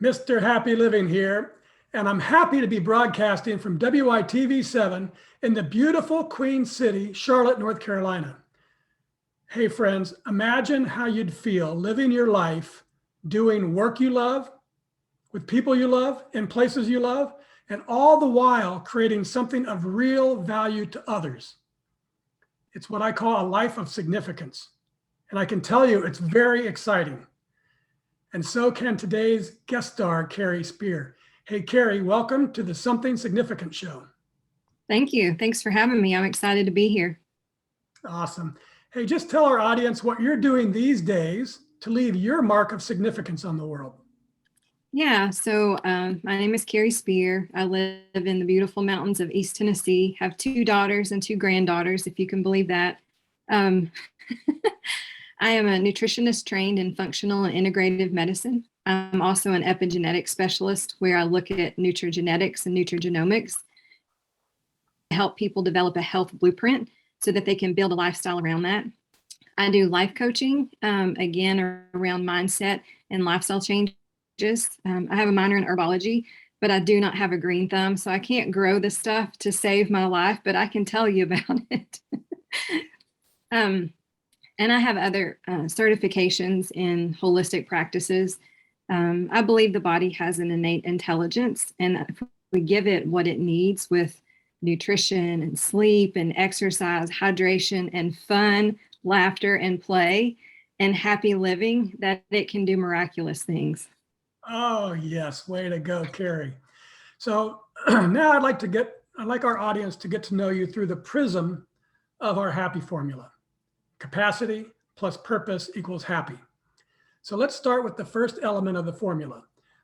Mr. Happy Living here, and I'm happy to be broadcasting from WYTV7 in the beautiful Queen City, Charlotte, North Carolina. Hey friends, imagine how you'd feel living your life doing work you love, with people you love, in places you love, and all the while creating something of real value to others. It's what I call a life of significance. And I can tell you it's very exciting. And so can today's guest star, Karey Spears. Hey, Karey, welcome to the Something Significant show. Thank you. Thanks for having me. I'm excited to be here. Awesome. Hey, just tell our audience what you're doing these days to leave your mark of significance on the world. Yeah, so my name is Karey Spears. I live in the beautiful mountains of East Tennessee, have 2 daughters and 2 granddaughters, if you can believe that. I am a nutritionist trained in functional and integrative medicine. I'm also an epigenetic specialist where I look at nutrigenetics and nutrigenomics to help people develop a health blueprint so that they can build a lifestyle around that. I do life coaching, again, around mindset and lifestyle changes. I have a minor in herbology, but I do not have a green thumb, so I can't grow the stuff to save my life, but I can tell you about it. And I have other certifications in holistic practices. I believe the body has an innate intelligence, and if we give it what it needs with nutrition and sleep and exercise, hydration and fun, laughter and play and happy living, that it can do miraculous things. Oh, yes. Way to go, Karey. So now I'd like our audience to get to know you through the prism of our happy formula. Capacity plus purpose equals happy. So let's start with the first element of the formula.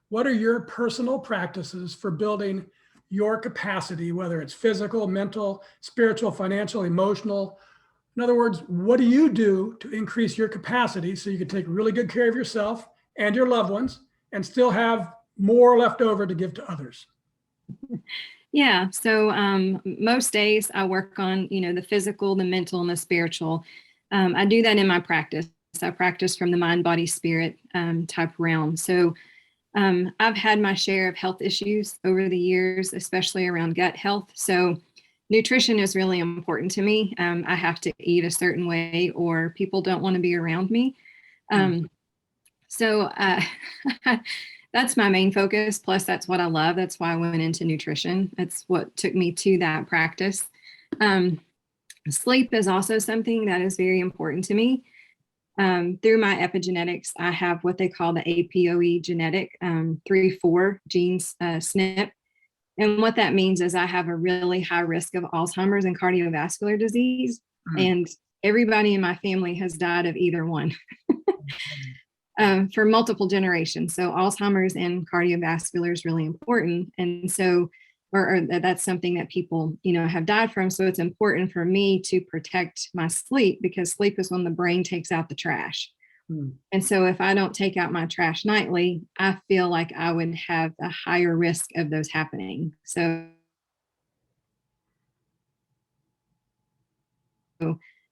What are your personal practices for building your capacity, whether it's physical, mental, spiritual, financial, emotional? In other words, what do you do to increase your capacity so you can take really good care of yourself and your loved ones and still have more left over to give to others? Yeah, so most days I work on, the physical, the mental, and the spiritual. I do that in my practice. I practice from the mind, body, spirit type realm. So I've had my share of health issues over the years, especially around gut health. So nutrition is really important to me. I have to eat a certain way or people don't want to be around me. So that's my main focus. Plus, that's what I love. That's why I went into nutrition. That's what took me to that practice. Sleep is also something that is very important to me. Through my epigenetics, I have what they call the APOE genetic 3-4 genes SNP. And what that means is I have a really high risk of Alzheimer's and cardiovascular disease. And everybody in my family has died of either one for multiple generations. So Alzheimer's and cardiovascular is really important. And so or that's something that people, have died from. So it's important for me to protect my sleep because sleep is when the brain takes out the trash. And so if I don't take out my trash nightly, I feel like I would have a higher risk of those happening. So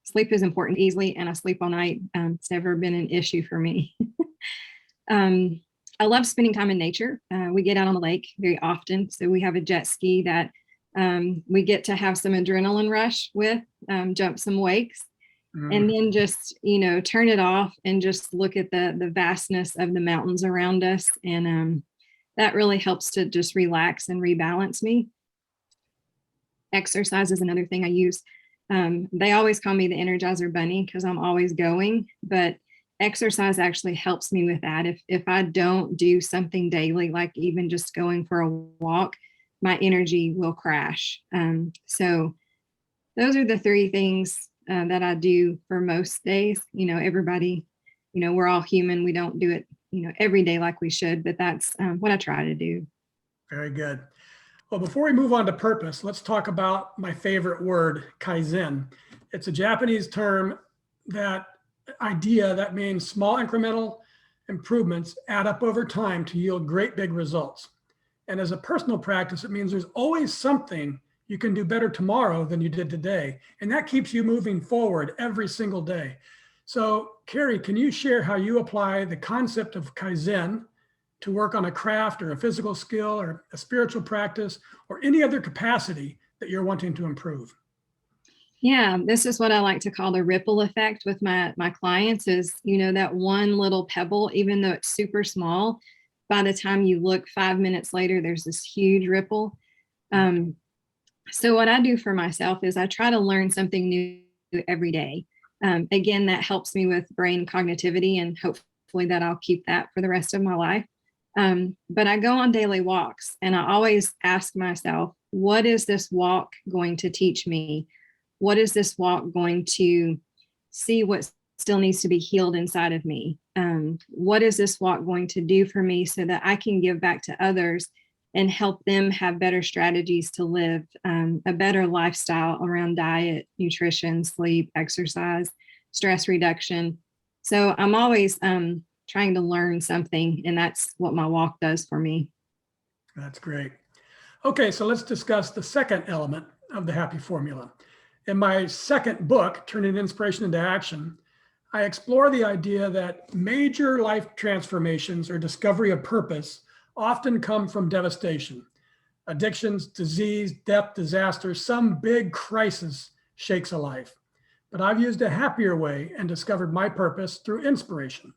sleep is important easily, and I sleep all night. It's never been an issue for me. I love spending time in nature. We get out on the lake very often. So we have a jet ski that we get to have some adrenaline rush with, jump some wakes, and then just, turn it off and just look at the vastness of the mountains around us. And that really helps to just relax and rebalance me. Exercise is another thing I use. They always call me the Energizer Bunny because I'm always going, but exercise actually helps me with that. If I don't do something daily, like even just going for a walk, my energy will crash. So those are the 3 things that I do for most days. Everybody, we're all human. We don't do it, every day like we should, but that's what I try to do. Very good. Well, before we move on to purpose, let's talk about my favorite word, Kaizen. It's a Japanese term that means small incremental improvements add up over time to yield great big results. And as a personal practice, it means there's always something you can do better tomorrow than you did today. And that keeps you moving forward every single day. So Karey, can you share how you apply the concept of Kaizen to work on a craft or a physical skill or a spiritual practice or any other capacity that you're wanting to improve? Yeah, this is what I like to call the ripple effect with my clients is, that one little pebble, even though it's super small, by the time you look 5 minutes later, there's this huge ripple. So what I do for myself is I try to learn something new every day. Again, that helps me with brain cognitivity, and hopefully that I'll keep that for the rest of my life. But I go on daily walks and I always ask myself, what is this walk going to teach me? What is this walk going to see what still needs to be healed inside of me? What is this walk going to do for me so that I can give back to others and help them have better strategies to live a better lifestyle around diet, nutrition, sleep, exercise, stress reduction? So I'm always trying to learn something, and that's what my walk does for me. That's great. Okay, so let's discuss the second element of the happy formula. In my second book, Turning Inspiration into Action, I explore the idea that major life transformations or discovery of purpose often come from devastation. Addictions, disease, death, disaster, some big crisis shakes a life. But I've used a happier way and discovered my purpose through inspiration.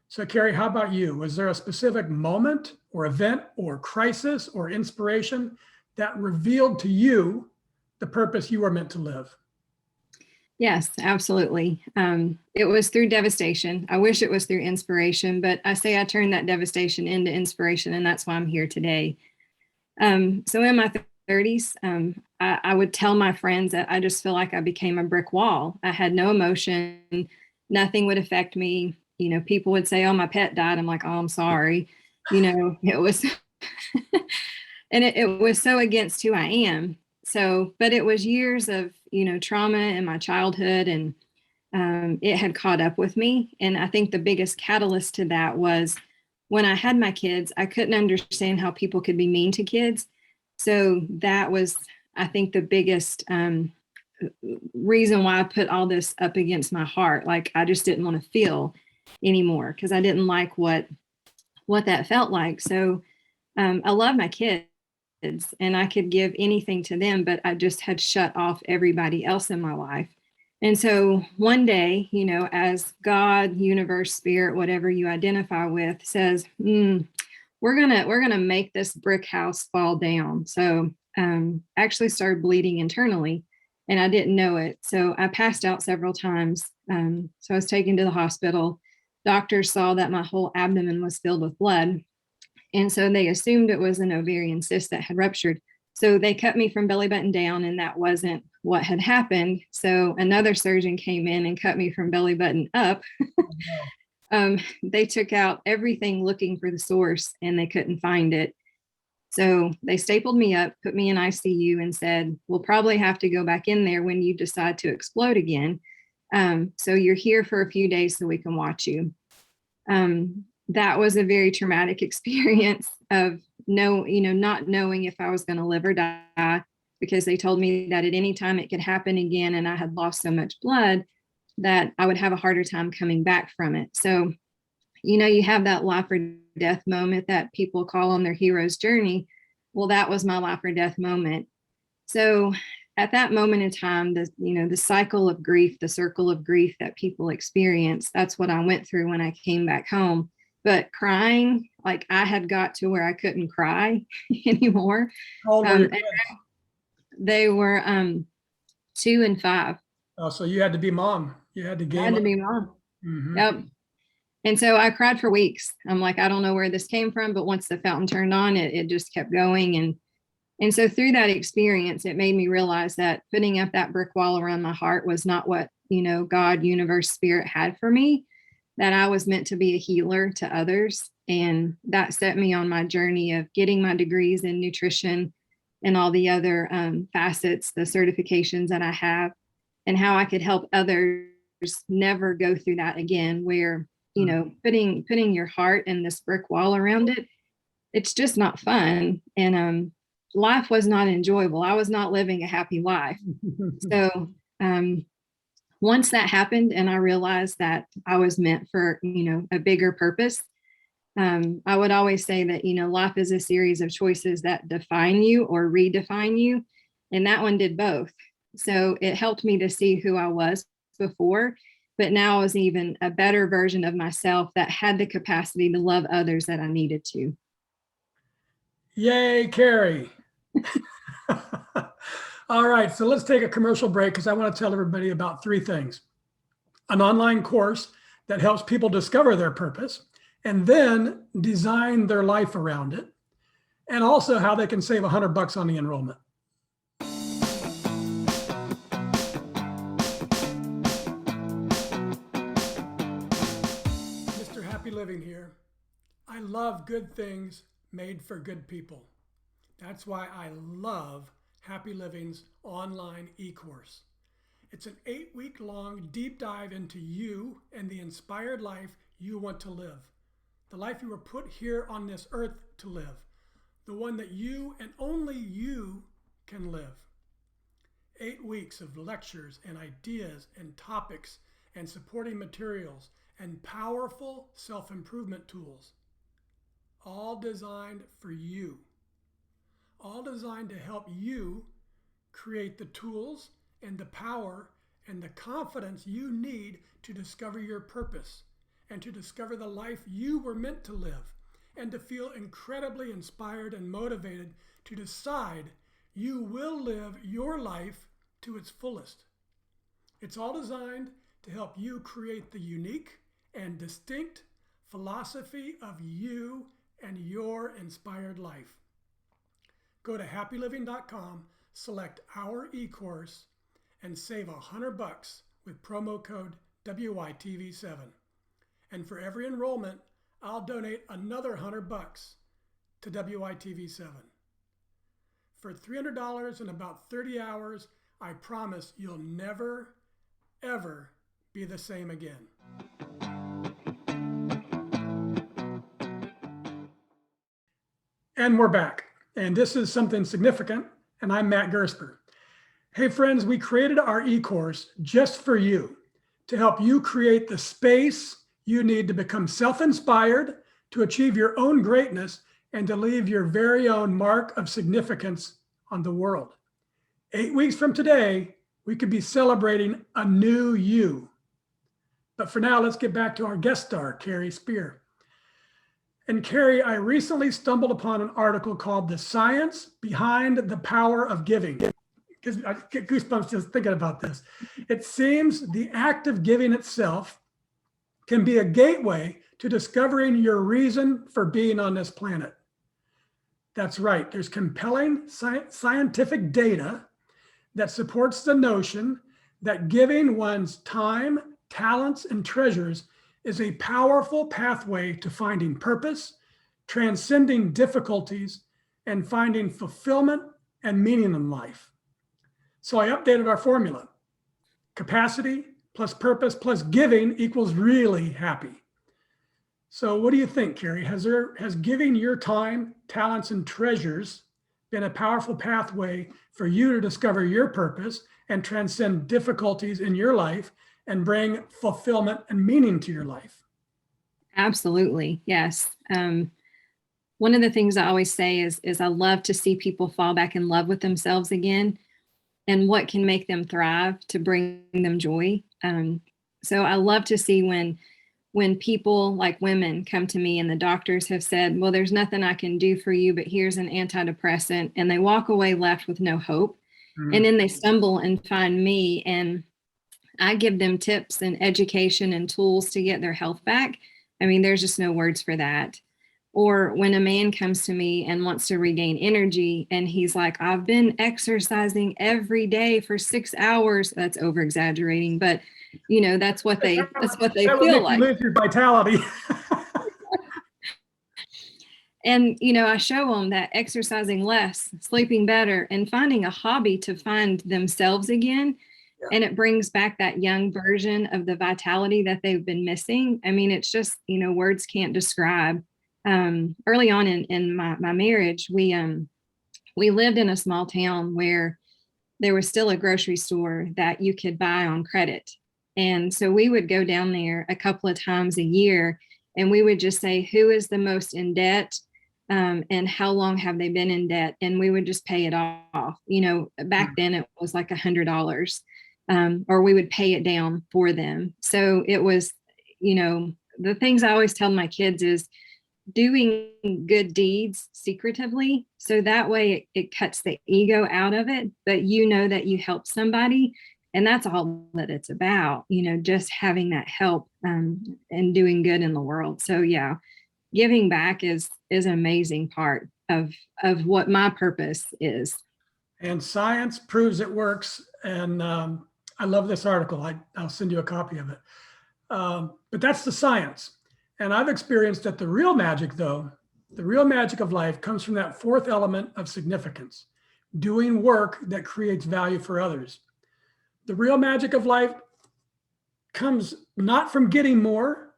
So Karey, how about you? Was there a specific moment or event or crisis or inspiration that revealed to you the purpose you were meant to live? Yes, absolutely. It was through devastation. I wish it was through inspiration, but I say I turned that devastation into inspiration, and that's why I'm here today. So in my 30s, I would tell my friends that I just feel like I became a brick wall. I had no emotion. Nothing would affect me. People would say, oh, my pet died. I'm like, oh, I'm sorry. It was, and it was so against who I am. So, but it was years of, trauma in my childhood, and it had caught up with me. And I think the biggest catalyst to that was when I had my kids, I couldn't understand how people could be mean to kids. So that was, I think, the biggest reason why I put all this up against my heart. Like, I just didn't want to feel anymore because I didn't like what that felt like. So I love my kids and I could give anything to them, but I just had shut off everybody else in my life. And so one day, as God, universe, spirit, whatever you identify with, says, we're gonna make this brick house fall down. So actually started bleeding internally, and I didn't know it. So I passed out several times. So I was taken to the hospital. Doctors saw that my whole abdomen was filled with blood. And so they assumed it was an ovarian cyst that had ruptured. So they cut me from belly button down, and that wasn't what had happened. So another surgeon came in and cut me from belly button up. They took out everything looking for the source, and they couldn't find it. So they stapled me up, put me in ICU, and said, we'll probably have to go back in there when you decide to explode again. So you're here for a few days so we can watch you. That was a very traumatic experience of not knowing if I was going to live or die, because they told me that at any time it could happen again. And I had lost so much blood that I would have a harder time coming back from it. So, you have that life or death moment that people call on their hero's journey. Well, that was my life or death moment. So at that moment in time, the cycle of grief, the circle of grief that people experience, that's what I went through when I came back home. But crying, like, I had got to where I couldn't cry anymore. How old were your kids? They were 2 and 5. Oh, so you had to be mom. You had to game I had to up. be mom. Mm-hmm. Yep. And so I cried for weeks. I'm like, I don't know where this came from, but once the fountain turned on, it just kept going. And so through that experience, it made me realize that putting up that brick wall around my heart was not what, God, universe, spirit had for me, that I was meant to be a healer to others. And that set me on my journey of getting my degrees in nutrition and all the other facets, the certifications that I have, and how I could help others never go through that again, where, putting your heart in this brick wall around it, it's just not fun. And life was not enjoyable. I was not living a happy life. So once that happened and I realized that I was meant for, a bigger purpose, I would always say that, life is a series of choices that define you or redefine you. And that one did both. So it helped me to see who I was before, but now I was even a better version of myself that had the capacity to love others that I needed to. Yay, Karey. All right, so let's take a commercial break because I want to tell everybody about three things. An online course that helps people discover their purpose and then design their life around it, and also how they can save $100 on the enrollment. Mr. Happy Living here. I love good things made for good people. That's why I love Happy Living's online e-course. It's an 8-week-long deep dive into you and the inspired life you want to live. The life you were put here on this earth to live. The one that you and only you can live. 8 weeks of lectures and ideas and topics and supporting materials and powerful self-improvement tools. All designed for you. All designed to help you create the tools and the power and the confidence you need to discover your purpose and to discover the life you were meant to live and to feel incredibly inspired and motivated to decide you will live your life to its fullest. It's all designed to help you create the unique and distinct philosophy of you and your inspired life. Go to happyliving.com, select our e-course, and save $100 with promo code WYTV7. And for every enrollment, I'll donate another $100 to WYTV7. For $300 and about 30 hours, I promise you'll never, ever be the same again. And we're back. And this is something significant. And I'm Matt Gersper. Hey friends, we created our e-course just for you to help you create the space you need to become self-inspired, to achieve your own greatness, and to leave your very own mark of significance on the world. 8 weeks from today, we could be celebrating a new you. But for now, let's get back to our guest star, Karey Spears. And Karey, I recently stumbled upon an article called The Science Behind the Power of Giving. Because I get goosebumps just thinking about this. It seems the act of giving itself can be a gateway to discovering your reason for being on this planet. That's right. There's compelling scientific data that supports the notion that giving one's time, talents, and treasures is a powerful pathway to finding purpose, transcending difficulties, and finding fulfillment and meaning in life. So I updated our formula. Capacity plus purpose plus giving equals really happy. So what do you think, Karey? Has giving your time, talents, and treasures been a powerful pathway for you to discover your purpose and transcend difficulties in your life and bring fulfillment and meaning to your life? Absolutely. Yes. One of the things I always say is I love to see people fall back in love with themselves again and what can make them thrive to bring them joy. So I love to see when people like women come to me and the doctors have said, well, there's nothing I can do for you, but here's an antidepressant, and they walk away left with no hope. Mm-hmm. And then they stumble and find me, and I give them tips and education and tools to get their health back. I mean, there's just no words for that. Or when a man comes to me and wants to regain energy and he's like, I've been exercising every day for 6 hours. That's over exaggerating, but that's what they feel like. You lose your vitality. And, I show them that exercising less, sleeping better, and finding a hobby to find themselves again. Yeah. And it brings back that young version of the vitality that they've been missing. I mean, it's just, words can't describe. Early on in my marriage, we lived in a small town where there was still a grocery store that you could buy on credit. And so we would go down there a couple of times a year And we would just say, who is the most in debt? And how long have they been in debt? And we would just pay it off. Back then it was like $100, or we would pay it down for them. So it was, the things I always tell my kids is doing good deeds secretively. So that way it cuts the ego out of it, but that you help somebody. And that's all that it's about, just having that help and doing good in the world. So yeah, giving back is an amazing part of what my purpose is. And science proves it works. And I love this article. I'll send you a copy of it. But that's the science. And I've experienced that the real magic, though, the real magic of life comes from that fourth element of significance, doing work that creates value for others. The real magic of life comes not from getting more,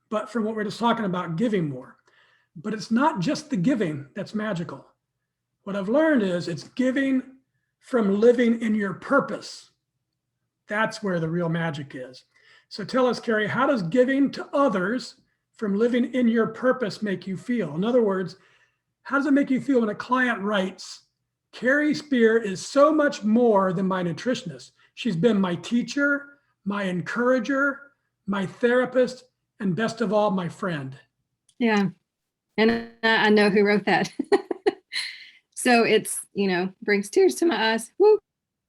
but from what we're just talking about, giving more. But it's not just the giving that's magical. What I've learned is it's giving from living in your purpose. That's where the real magic is. So tell us, Karey, how does giving to others from living in your purpose make you feel? In other words, how does it make you feel when a client writes, Karey Spears is so much more than my nutritionist. She's been my teacher, my encourager, my therapist, and best of all, my friend. Yeah. And I know who wrote that. So it's, brings tears to my eyes. Woo.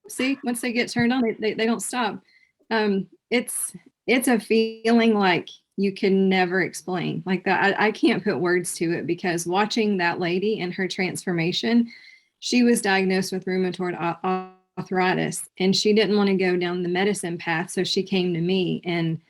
See, once they get turned on, they don't stop. It's a feeling like you can never explain. Like that, I can't put words to it, because watching that lady and her transformation, she was diagnosed with rheumatoid arthritis, and she didn't want to go down the medicine path. So she came to me, and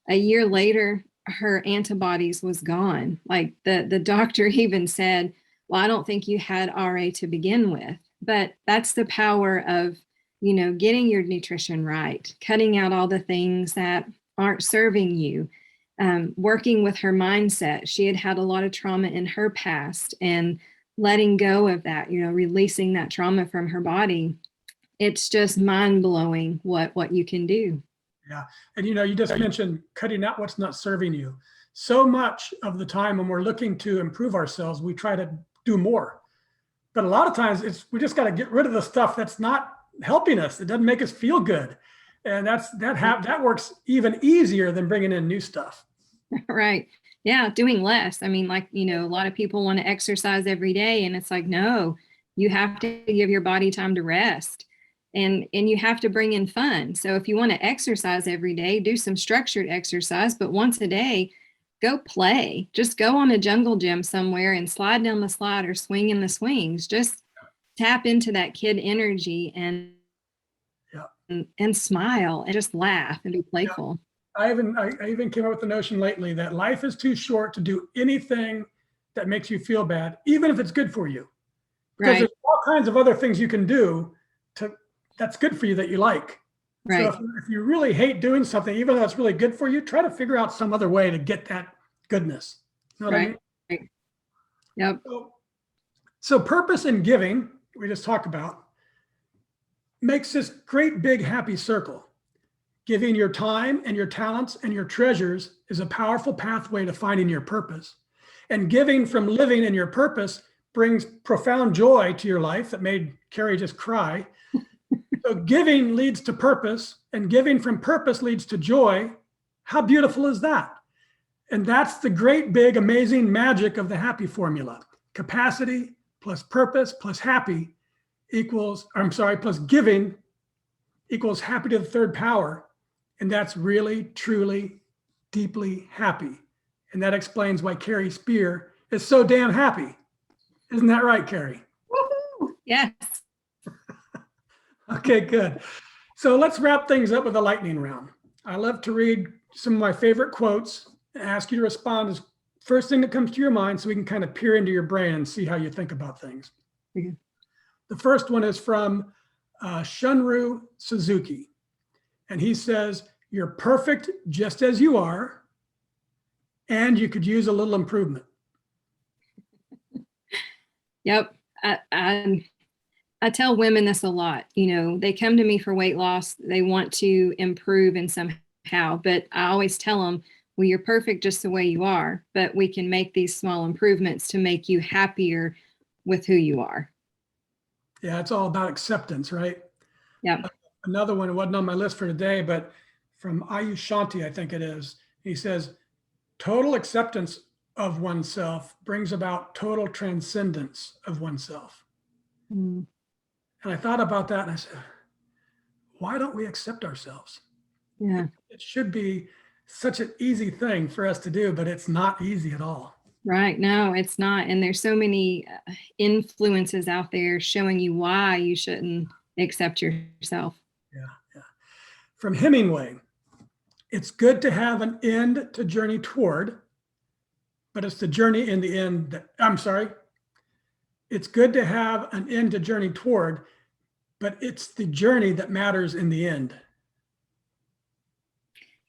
a year later, her antibodies was gone. Like the doctor even said, well, I don't think you had RA to begin with. But that's the power of, getting your nutrition right, cutting out all the things that aren't serving you, working with her mindset. She had had a lot of trauma in her past, and letting go of that, releasing that trauma from her body. It's just mind blowing what you can do. Yeah. And, you just mentioned cutting out what's not serving you. So much of the time when we're looking to improve ourselves, we try to do more. But a lot of times we just got to get rid of the stuff that's not helping us. It doesn't make us feel good. And that works even easier than bringing in new stuff. Right. Yeah. Doing less. I mean, a lot of people want to exercise every day, and it's like, no, you have to give your body time to rest, and you have to bring in fun. So if you want to exercise every day, do some structured exercise, but once a day, go play. Just go on a jungle gym somewhere and slide down the slide or swing in the swings. Just tap into that kid energy and smile and just laugh and be playful. I even came up with the notion lately that life is too short to do anything that makes you feel bad, even if it's good for you. Because there's all kinds of other things you can do that's good for you that you like. Right. So if you really hate doing something, even though it's really good for you, try to figure out some other way to get that goodness. You know what I mean? Right. Yep. So purpose and giving, we just talked about, makes this great big happy circle. Giving your time and your talents and your treasures is a powerful pathway to finding your purpose. And giving from living in your purpose brings profound joy to your life that made Karey just cry. So giving leads to purpose, and giving from purpose leads to joy. How beautiful is that? And that's the great, big, amazing magic of the happy formula. Capacity plus purpose plus plus giving equals happy to the third power. And that's really, truly, deeply happy. And that explains why Karey Spears is so damn happy. Isn't that right, Karey? Woo-hoo! Yes. Okay, good. So let's wrap things up with a lightning round. I love to read some of my favorite quotes and ask you to respond as first thing that comes to your mind, so we can kind of peer into your brain and see how you think about things. Okay. The first one is from Shunryu Suzuki. And he says, you're perfect just as you are, and you could use a little improvement. Yep. I tell women this a lot. They come to me for weight loss. They want to improve in somehow, but I always tell them well, you're perfect just the way you are, but we can make these small improvements to make you happier with who you are. Yeah, it's all about acceptance, right? Yeah. Another one, it wasn't on my list for today, but from Ayush Shanti, I think it is. He says, total acceptance of oneself brings about total transcendence of oneself. Mm. And I thought about that and I said, why don't we accept ourselves? Yeah. It should be such an easy thing for us to do, but it's not easy at all. Right. No, it's not. And there's so many influences out there showing you why you shouldn't accept yourself. Yeah. From Hemingway, it's good to have an end to journey toward, but it's the journey in the end that, I'm sorry. It's good to have an end to journey toward, but it's the journey that matters in the end.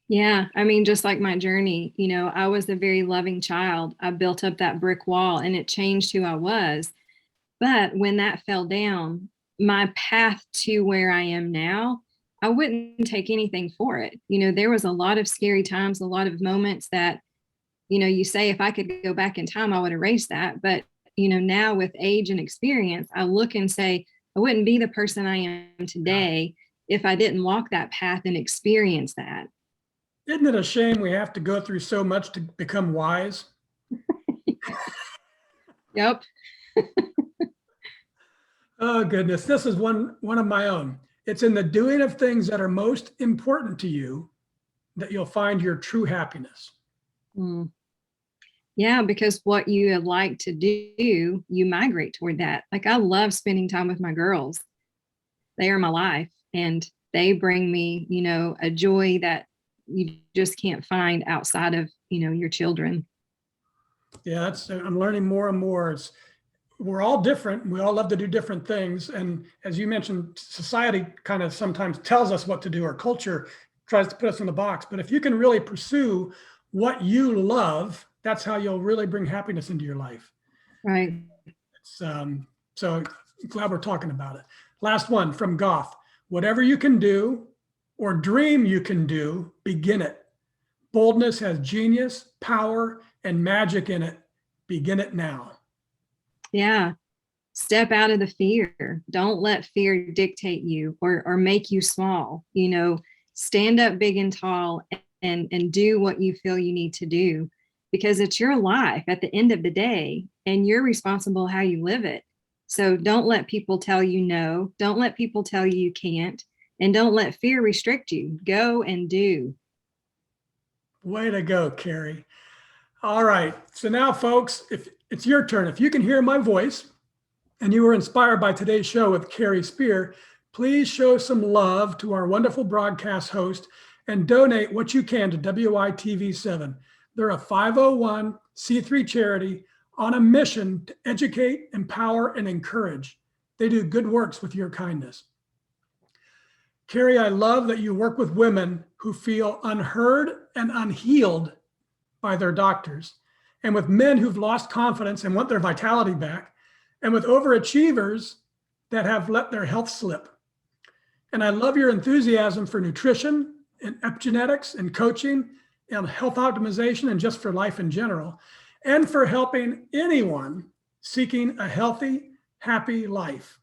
Yeah. I mean, just like my journey, I was a very loving child. I built up that brick wall and it changed who I was. But when that fell down, my path to where I am now, I wouldn't take anything for it. There was a lot of scary times, a lot of moments that, you say, if I could go back in time, I would erase that. But, now with age and experience, I look and say, I wouldn't be the person I am today if I didn't walk that path and experience that. Isn't it a shame we have to go through so much to become wise? Yep. Oh, goodness. This is one of my own. It's in the doing of things that are most important to you that you'll find your true happiness. Mm. Yeah, because what you like to do, you migrate toward that. Like I love spending time with my girls. They are my life and they bring me, a joy that you just can't find outside of, your children. Yeah, I'm learning more and more. We're all different. We all love to do different things. And as you mentioned, society kind of sometimes tells us what to do, or culture tries to put us in the box. But if you can really pursue what you love, that's how you'll really bring happiness into your life. Right. So glad we're talking about it. Last one from Goff. Whatever you can do or dream you can do, begin it. Boldness has genius, power, and magic in it. Begin it now. Yeah. Step out of the fear. Don't let fear dictate you or make you small. Stand up big and tall and do what you feel you need to do, because it's your life at the end of the day and you're responsible how you live it. So don't let people tell you no. Don't let people tell you you can't. And don't let fear restrict you. Go and do. Way to go, Karey. All right. So now, folks, if it's your turn, if you can hear my voice and you were inspired by today's show with Karey Spears, please show some love to our wonderful broadcast host and donate what you can to WYTV7. They're a 501c3 charity on a mission to educate, empower, and encourage. They do good works with your kindness. Karey, I love that you work with women who feel unheard and unhealed by their doctors, and with men who've lost confidence and want their vitality back, and with overachievers that have let their health slip. And I love your enthusiasm for nutrition and epigenetics and coaching and health optimization and just for life in general, and for helping anyone seeking a healthy, happy life.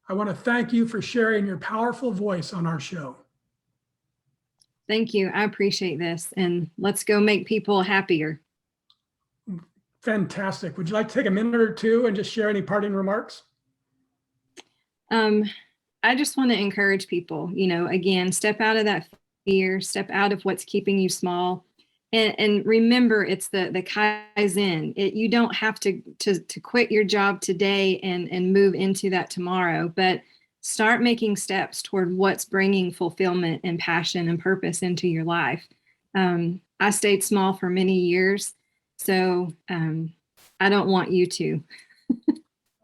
I want to thank you for sharing your powerful voice on our show. Thank you. I appreciate this. And let's go make people happier. Fantastic. Would you like to take a minute or two and just share any parting remarks? I just want to encourage people, again, step out of that fear, step out of what's keeping you small. And remember, it's the Kaizen. You don't have to quit your job today and move into that tomorrow, but start making steps toward what's bringing fulfillment and passion and purpose into your life. I stayed small for many years, so I don't want you to.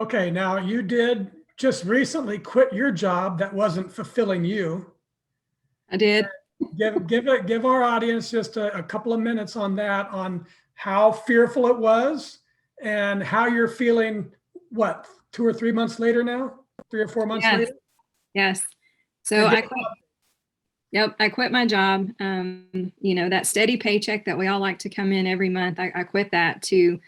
Okay, now you did just recently quit your job that wasn't fulfilling you. I did. Give our audience just a couple of minutes on that, on how fearful it was and how you're feeling, what, 2 or 3 months later now? 3 or 4 months later? Yes. So Yep, I quit my job. That steady paycheck that we all like to come in every month. I quit that to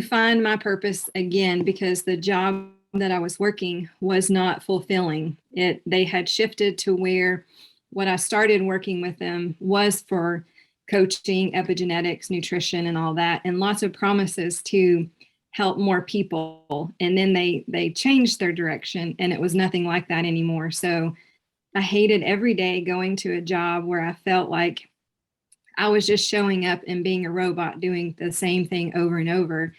find my purpose again, because the job that I was working was not fulfilling. They had shifted to where what I started working with them was for coaching, epigenetics, nutrition, and all that, and lots of promises to help more people. And then they changed their direction, and it was nothing like that anymore. So I hated every day going to a job where I felt like I was just showing up and being a robot doing the same thing over and over.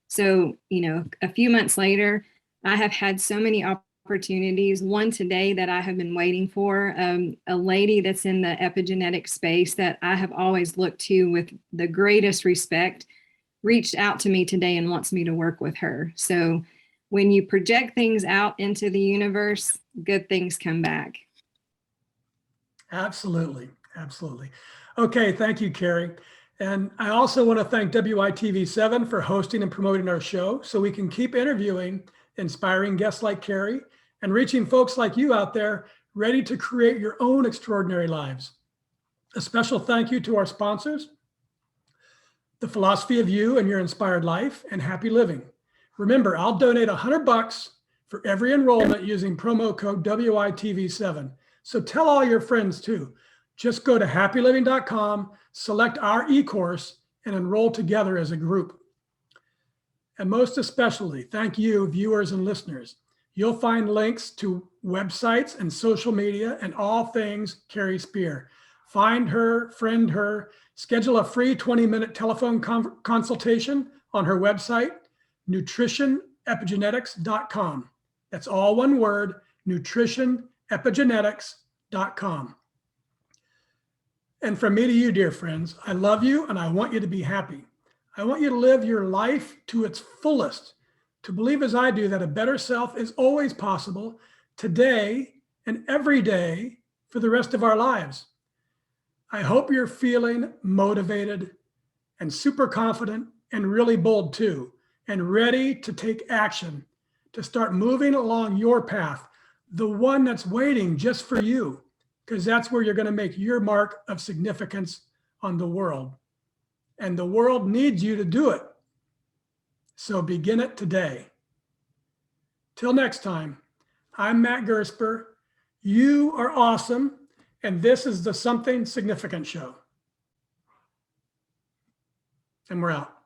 So, a few months later, I have had so many opportunities. One today that I have been waiting for, a lady that's in the epigenetic space that I have always looked to with the greatest respect, reached out to me today and wants me to work with her. So when you project things out into the universe, good things come back. Absolutely. Absolutely. Okay. Thank you, Karey. And I also want to thank WYTV7 for hosting and promoting our show so we can keep interviewing inspiring guests like Karey and reaching folks like you out there ready to create your own extraordinary lives. A special thank you to our sponsors, The Philosophy of You and Your Inspired Life and Happy Living. Remember, I'll donate $100 for every enrollment using promo code WYTV7. So tell all your friends too. Just go to happyliving.com, select our e-course, and enroll together as a group. And most especially, thank you, viewers and listeners. You'll find links to websites and social media and all things Karey Spears. Find her, friend her, schedule a free 20-minute telephone consultation on her website, nutritionepigenetics.com. That's all one word, nutritionepigenetics.com. And from me to you, dear friends, I love you and I want you to be happy. I want you to live your life to its fullest, to believe as I do that a better self is always possible today and every day for the rest of our lives. I hope you're feeling motivated and super confident and really bold too, and ready to take action to start moving along your path, the one that's waiting just for you, because that's where you're going to make your mark of significance on the world. And the world needs you to do it. So begin it today. Till next time, I'm Matt Gersper. You are awesome. And this is the Something Significant Show. And we're out.